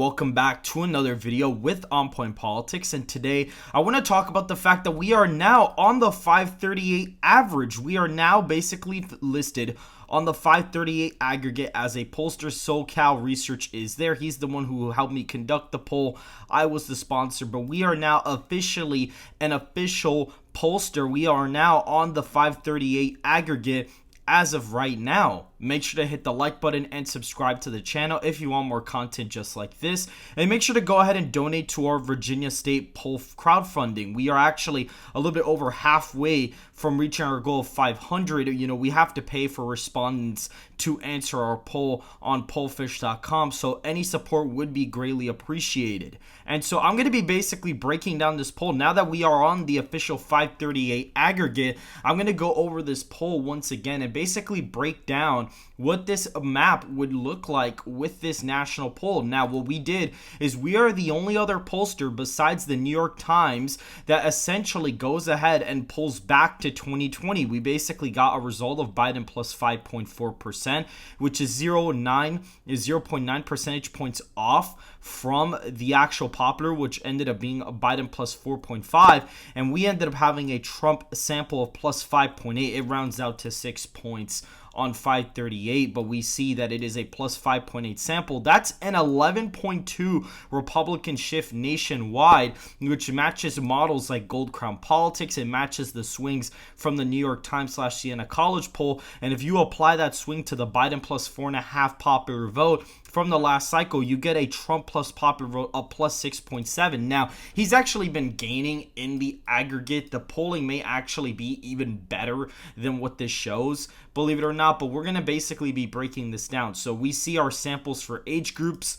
Welcome back to another video with On Point Politics, and today I want to talk about the fact that we are now on the 538 average. We are now basically listed on the 538 aggregate as a pollster. SoCal Research is there. He's the one who helped me conduct the poll. I was the sponsor, but we are now officially an official pollster. We are now on the 538 aggregate as of right now. Make sure to hit the like button and subscribe to the channel if you want more content just like this. And make sure to go ahead and donate to our Virginia State poll crowdfunding. We are actually a little bit over halfway from reaching our goal of 500. We have to pay for respondents to answer our poll on pollfish.com. So any support would be greatly appreciated. And so I'm going to be basically breaking down this poll. Now that we are on the official 538 aggregate, I'm going to go over this poll once again and basically break down what this map would look like with this national poll. Now, what we did is we are the only other pollster besides the New York Times that essentially goes ahead and pulls back to 2020. We basically got a result of Biden plus 5.4%, which is 0.9 percentage points off from the actual popular, which ended up being a Biden plus 4.5, and we ended up having a Trump sample of plus 5.8. It rounds out to 6 points on 538, but we see that it is a plus 5.8 sample. That's an 11.2 Republican shift nationwide, which matches models like Gold Crown Politics. It matches the swings from the New York Times / Siena College poll, and if you apply that swing to the Biden plus 4.5 popular vote from the last cycle, you get a Trump plus popular vote of plus 6.7. Now, he's actually been gaining in the aggregate. The polling may actually be even better than what this shows, believe it or not, but we're going to basically be breaking this down. So we see our samples for age groups.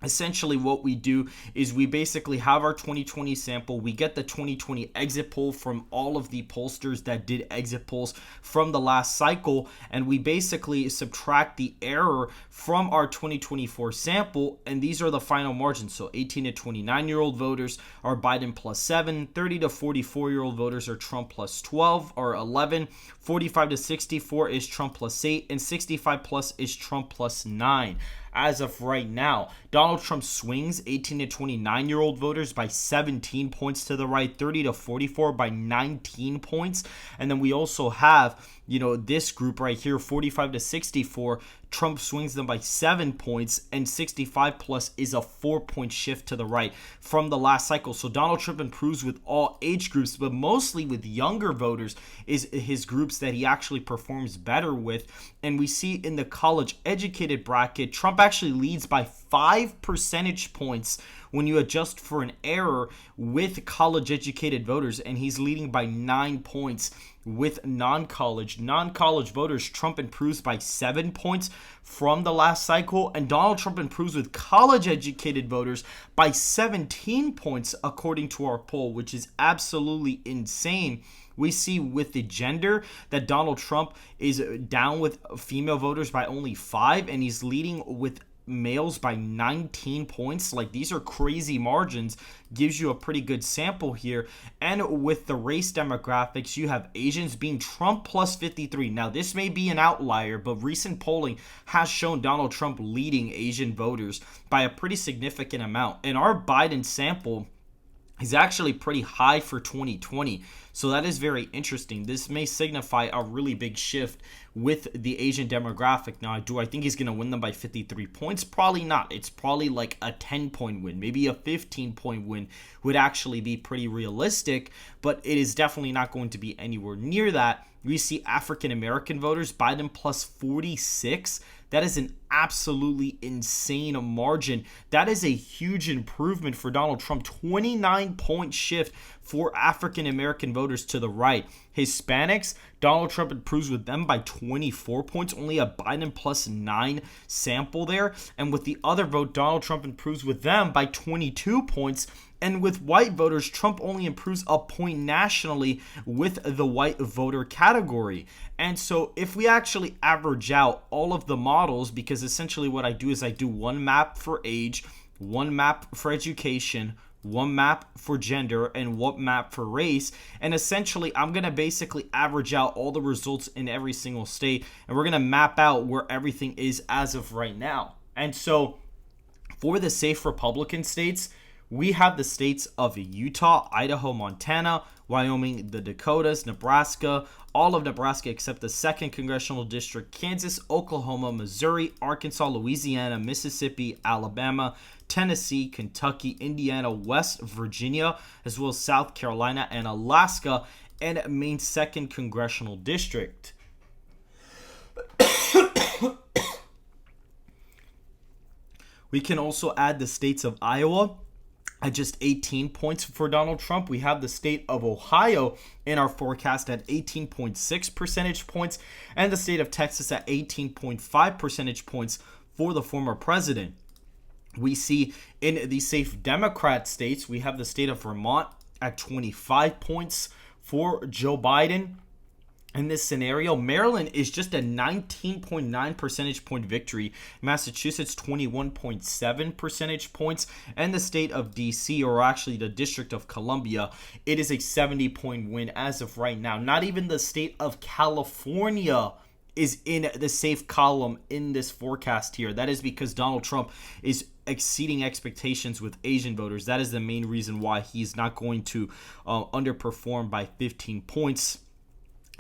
Essentially what we do is we basically have our 2020 sample. We get the 2020 exit poll from all of the pollsters that did exit polls from the last cycle, and we basically subtract the error from our 2024 sample, and these are the final margins. So 18 to 29-year-old voters are Biden plus 7, 30 to 44-year-old voters are Trump plus 12 or 11, 45 to 64 is Trump plus 8, and 65 plus is Trump plus 9. As of right now, Donald Trump swings 18 to 29-year-old voters by 17 points to the right, 30 to 44 by 19 points. And then we also have, this group right here, 45 to 64, Trump swings them by 7 points, and 65 plus is a 4-point shift to the right from the last cycle. So Donald Trump improves with all age groups, but mostly with younger voters is his groups that he actually performs better with. And we see in the college educated bracket, Trump actually leads by 5 percentage points when you adjust for an error with college educated voters, and he's leading by 9 points with non-college voters. Trump improves by 7 points from the last cycle, and Donald Trump improves with college educated voters by 17 points according to our poll, which is absolutely insane. We see with the gender that Donald Trump is down with female voters by only 5, and he's leading with males by 19 points. Like, these are crazy margins. Gives you a pretty good sample here. And with the race demographics, you have Asians being Trump plus 53. Now, this may be an outlier, but recent polling has shown Donald Trump leading Asian voters by a pretty significant amount. And our Biden sample is actually pretty high for 2020. So that is very interesting. This may signify a really big shift with the Asian demographic. Now, do I think he's going to win them by 53 points? Probably not. It's probably like a 10-point win. Maybe a 15-point win would actually be pretty realistic, but it is definitely not going to be anywhere near that. We see African American voters, Biden plus 46. That is an absolutely insane margin. That is a huge improvement for Donald Trump. 29-point shift for African American voters to the right. Hispanics, Donald Trump improves with them by 24 points, only a Biden plus 9 sample there. And with the other vote, Donald Trump improves with them by 22 points. And with white voters, Trump only improves a point nationally with the white voter category. And so if we actually average out all of the models, because essentially what I do is I do one map for age, one map for education, one map for gender, and one map for race. And essentially, I'm going to basically average out all the results in every single state, and we're going to map out where everything is as of right now. And so For the safe Republican states, we have the states of Utah, Idaho, Montana, Wyoming, the Dakotas, Nebraska, all of Nebraska except the 2nd Congressional District, Kansas, Oklahoma, Missouri, Arkansas, Louisiana, Mississippi, Alabama, Tennessee, Kentucky, Indiana, West Virginia, as well as South Carolina and Alaska, and Maine's 2nd Congressional District. We can also add the states of Iowa at just 18 points for Donald Trump. We have the state of Ohio in our forecast at 18.6 percentage points, and the state of Texas at 18.5 percentage points for the former president. We see in the safe Democrat states, we have the state of Vermont at 25 points for Joe Biden. In this scenario, Maryland is just a 19.9 percentage point victory. Massachusetts, 21.7 percentage points. And the state of D.C., or actually the District of Columbia, it is a 70-point win as of right now. Not even the state of California is in the safe column in this forecast here. That is because Donald Trump is exceeding expectations with Asian voters. That is the main reason why he's not going to underperform by 15 points.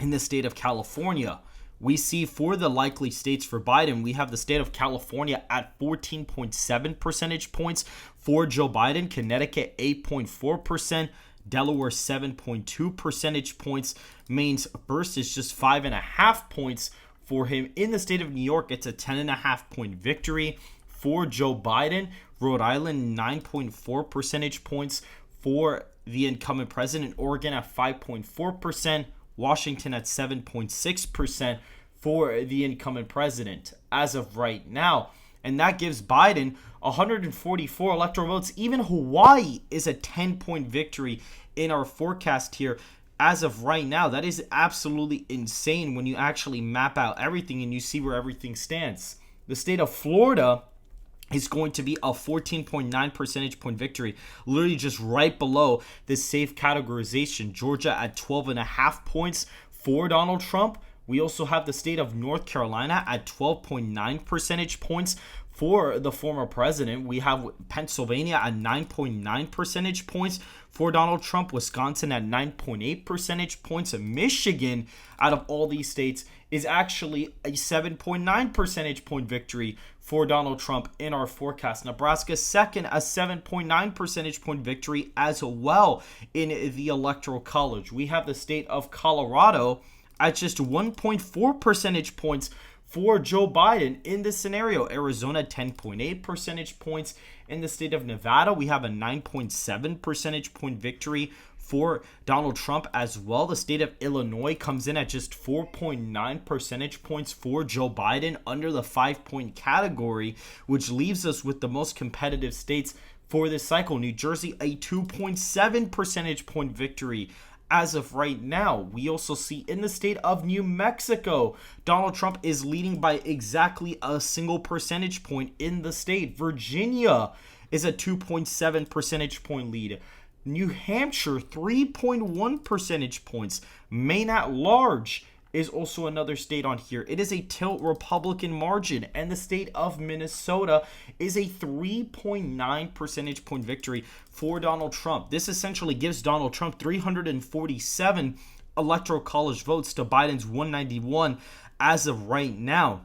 In the state of California, we see for the likely states for Biden, we have the state of California at 14.7 percentage points for Joe Biden, Connecticut 8.4%, Delaware 7.2 percentage points, Maine's burst is just 5.5 points for him. In the state of New York, it's a 10.5 point victory for Joe Biden. Rhode Island 9.4 percentage points for the incumbent president, Oregon at 5.4%. Washington at 7.6% for the incumbent president as of right now. And that gives Biden 144 electoral votes. Even Hawaii is a 10-point victory in our forecast here as of right now. That is absolutely insane when you actually map out everything and you see where everything stands. The state of Florida is going to be a 14.9 percentage point victory, literally just right below this safe categorization. Georgia at 12.5 points for Donald Trump. We also have the state of North Carolina at 12.9 percentage points for the former president. We have Pennsylvania at 9.9 percentage points for Donald Trump. Wisconsin at 9.8 percentage points. And Michigan, out of all these states, is actually a 7.9 percentage point victory for Donald Trump in our forecast. Nebraska second, a 7.9 percentage point victory as well in the Electoral College. We have the state of Colorado at just 1.4 percentage points for Joe Biden in this scenario. Arizona 10.8 percentage points. In the state of Nevada, we have a 9.7 percentage point victory for Donald Trump as well. The state of Illinois comes in at just 4.9 percentage points for Joe Biden under the 5-point category, which leaves us with the most competitive states for this cycle. New Jersey, a 2.7 percentage point victory as of right now. We also see in the state of New Mexico, Donald Trump is leading by exactly a single percentage point in the state. Virginia is a 2.7 percentage point lead. New Hampshire, 3.1 percentage points. Maine at large is also another state on here. It is a tilt Republican margin, and the state of Minnesota is a 3.9 percentage point victory for Donald Trump. This essentially gives Donald Trump 347 electoral college votes to Biden's 191 as of right now.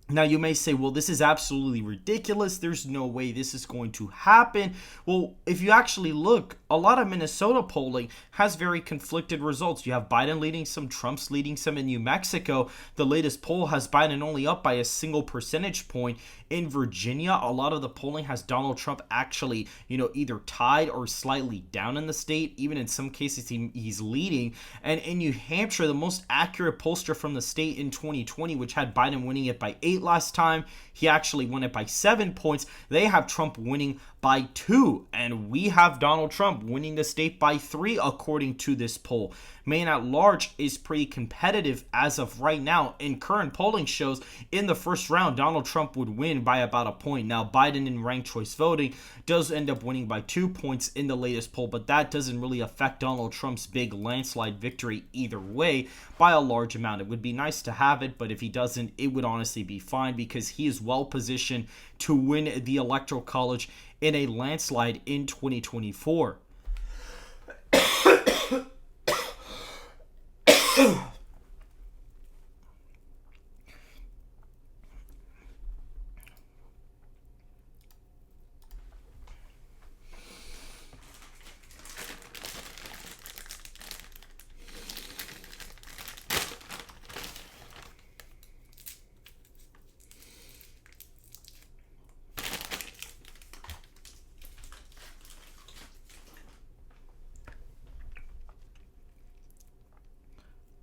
Now, you may say, well, this is absolutely ridiculous. There's no way this is going to happen. Well, if you actually look, a lot of Minnesota polling has very conflicted results. You have Biden leading some, Trump's leading some. In New Mexico, the latest poll has Biden only up by a single percentage point. In Virginia, a lot of the polling has Donald Trump actually, either tied or slightly down in the state. Even in some cases, he's leading. And in New Hampshire, the most accurate pollster from the state in 2020, which had Biden winning it by 8 last time, he actually won it by 7 points. They have Trump winning by 2, and we have Donald Trump winning the state by 3 according to this poll. Maine at large is pretty competitive as of right now, and current polling shows in the first round Donald Trump would win by about a point. Now, Biden in ranked choice voting does end up winning by 2 points in the latest poll, but that doesn't really affect Donald Trump's big landslide victory either way by a large amount. It would be nice to have it, but if he doesn't, it would honestly be fine because he is well positioned to win the Electoral College in a landslide in 2024.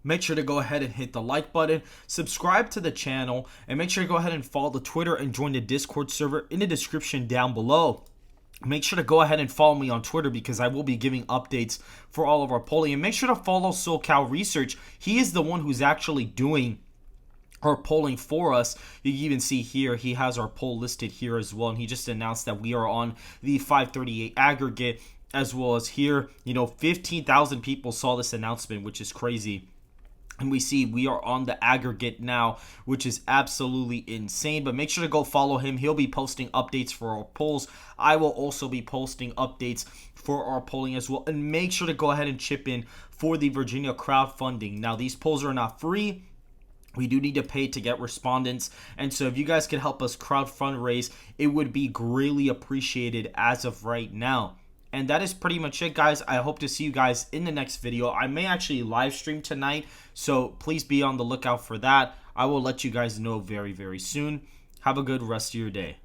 Make sure to go ahead and hit the like button, subscribe to the channel, and make sure to go ahead and follow the Twitter and join the Discord server in the description down below. Make sure to go ahead and follow me on Twitter because I will be giving updates for all of our polling. And make sure to follow SoCal Research. He is the one who's actually doing our polling for us. You can even see here he has our poll listed here as well, and he just announced that we are on the 538 aggregate, as well as here, 15,000 people saw this announcement, which is crazy. And we see we are on the aggregate now, which is absolutely insane. But make sure to go follow him. He'll be posting updates for our polls. I will also be posting updates for our polling as well. And make sure to go ahead and chip in for the Virginia crowdfunding. Now, these polls are not free. We do need to pay to get respondents. And so if you guys could help us crowdfund raise, it would be greatly appreciated as of right now. And that is pretty much it, guys. I hope to see you guys in the next video. I may actually live stream tonight, so please be on the lookout for that. I will let you guys know very, very soon. Have a good rest of your day.